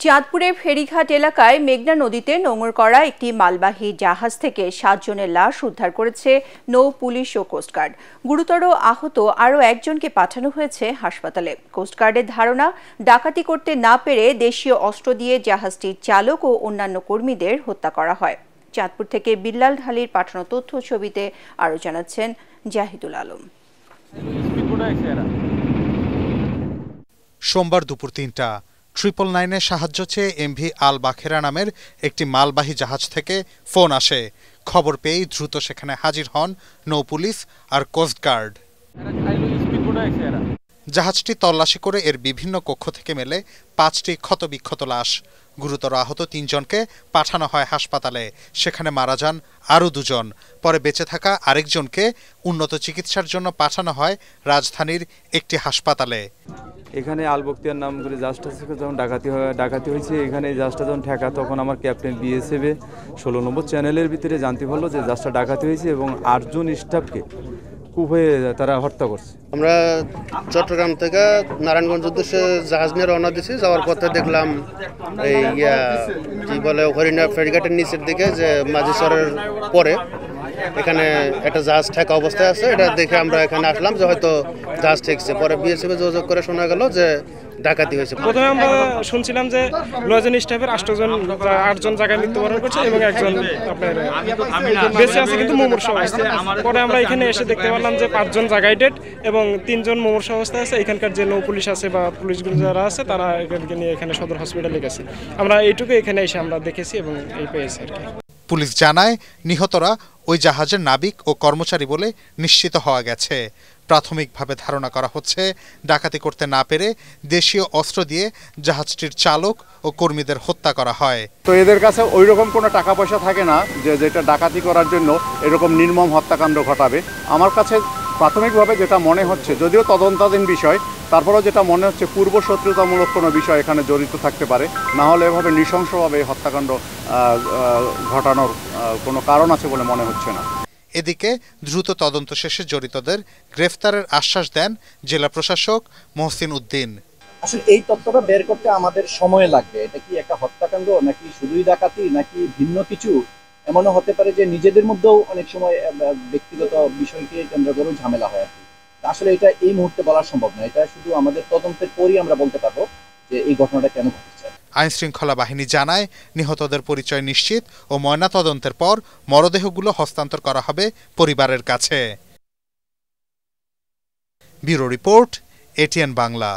চাঁদপুরের ফেরিঘাট এলাকায় মেঘনা নদীতে নোঙর করা একটি মালবাহী জাহাজ থেকে 7 জনের লাশ উদ্ধার করেছে নৌ পুলিশ ও কোস্টগার্ড। গুরুতর আহত আরও একজনকে পাঠানো হয়েছে হাসপাতালে। কোস্টগার্ডের ধারণা, ডাকাতি করতে না পেরে দেশীয় অস্ত্র দিয়ে জাহাজটির চালক ও অন্যান্য কর্মীদের হত্যা করা হয়। চাঁদপুর থেকে বিল্লাল ঢালির পাঠানো তথ্য ছবিতে আরও জানাচ্ছেন জাহিদুল আলম। সোমবার দুপুর ৩টা 999-এ সাহায্য চেয়ে এমভি আল বাখেরা নামের একটি মালবাহী জাহাজ থেকে ফোন আসে। খবর পেয়েই দ্রুত সেখানে হাজির হন নৌ পুলিশ আর কোস্টগার্ড। জাহাজটি তল্লাশি করে এর বিভিন্ন কক্ষ থেকে মেলে 5টি ক্ষতবিক্ষত লাশ। গুরুতর আহত 3 জনকে পাঠানো হয় হাসপাতালে। সেখানে মারা যান আরও 2 জন। পরে বেঁচে থাকা আরেকজনকে উন্নত চিকিৎসার জন্য পাঠানো হয় রাজধানীর একটি হাসপাতালে। এখানে আল বখতিয়ার নাম করে জাহাজটা যখন ডাকাতি হয়েছে, এখানে জাহাজটা যখন ঠেকা, তখন আমার ক্যাপ্টেন বিএসএফে 16 নম্বর চ্যানেলের ভিতরে জানতে পারলো যে জাহাজটা ডাকাতি হয়েছে এবং 8 জন স্টাফকে খুব হয়ে তারা হত্যা করছে। আমরা চট্টগ্রাম থেকে নারায়ণগঞ্জ উদ্দেশ্যে জাহাজ নিয়ে রওনা দিয়েছি। যাওয়ার পথে দেখলাম এই কি বলে হরিণা ফেরিঘাটের নিচের দিকে যে মাঝিচরের পরে এখানে একটা জাহাজ ঠেকা অবস্থায় আছে। এটা দেখে আমরা এখানে আসলাম যে হয়তো জাহাজ ঠেকছে। পরে বিএসএফে যোগাযোগ করে শোনা গেল যে ডাকাতি হয়েছে। প্রথমে আমরা শুনছিলাম যে 9 জন স্টাফের 8 জন জায়গায় মৃত্যুবরণ করছে এবং একজন আপনার বেঁচে আছে কিন্তু মুমূর্ষ অবস্থায়। পরে আমরা এখানে এসে দেখতে পারলাম যে 5 জন জায়গায় ডেড এবং 3 জন মুমূর্ষ অবস্থায় আছে। এখানকার যে নৌ পুলিশ আছে বা পুলিশগুলো যারা আছে তারা এখানকে নিয়ে এখানে সদর হসপিটালে গেছে। আমরা এইটুকু এখানে এসে আমরা দেখেছি এবং এই পেয়েছি আর কি। পুলিশ জানায় নিহতরা ওই জাহাজের নাবিক ও কর্মচারী বলে নিশ্চিত হওয়া গেছে। প্রাথমিকভাবে ধারণা করা হচ্ছে ডাকাতি করতে না পেরে দেশীয় অস্ত্র দিয়ে জাহাজটির চালক ও কর্মীদের হত্যা করা হয়। তো এদের কাছে ওই রকম কোনো টাকা পয়সা থাকে না যেটা ডাকাতি করার জন্য এরকম নির্মম হত্যাকাণ্ড ঘটাবে। আমার কাছে প্রাথমিকভাবে যেটা মনে হচ্ছে, যদিও তদন্তাধীন বিষয়, তারপরেও যেটা মনে হচ্ছে পূর্ব শত্রুতামূলক কোনো বিষয় এখানে জড়িত থাকতে পারে। না হলে এভাবে নৃশংসভাবে হত্যাকাণ্ড ঘটানোর কোনো কারণ আছে বলে মনে হচ্ছে না। এদিকে দ্রুত তদন্ত শেষে জড়িতদের গ্রেফতারের আশ্বাস দেন জেলা প্রশাসক মহসিন উদ্দিন। আসলে এই তথ্যটা বের করতে আমাদের সময় লাগবে। এটা কি একটা হত্যাকাণ্ড নাকি শুধুই ডাকাতি নাকি ভিন্ন কিছু? এমনও হতে পারে যে নিজেদের মধ্যেও অনেক সময় ব্যক্তিগত বিষয়কে কেন্দ্র করে ঝামেলা হয় আর কি। আসলে এটা এই মুহূর্তে বলা সম্ভব না। এটা শুধু আমাদের তদন্তের পরই আমরা বলতে পারবো যে এই ঘটনাটা কেন ঘটেছে। আইন শৃঙ্খলা বাহিনী জানায় নিহতদের পরিচয় নিশ্চিত ও ময়না তদন্তের পর মরদেহগুলো হস্তান্তর করা হবে পরিবারের কাছে। Bureau report, ATN Bangla.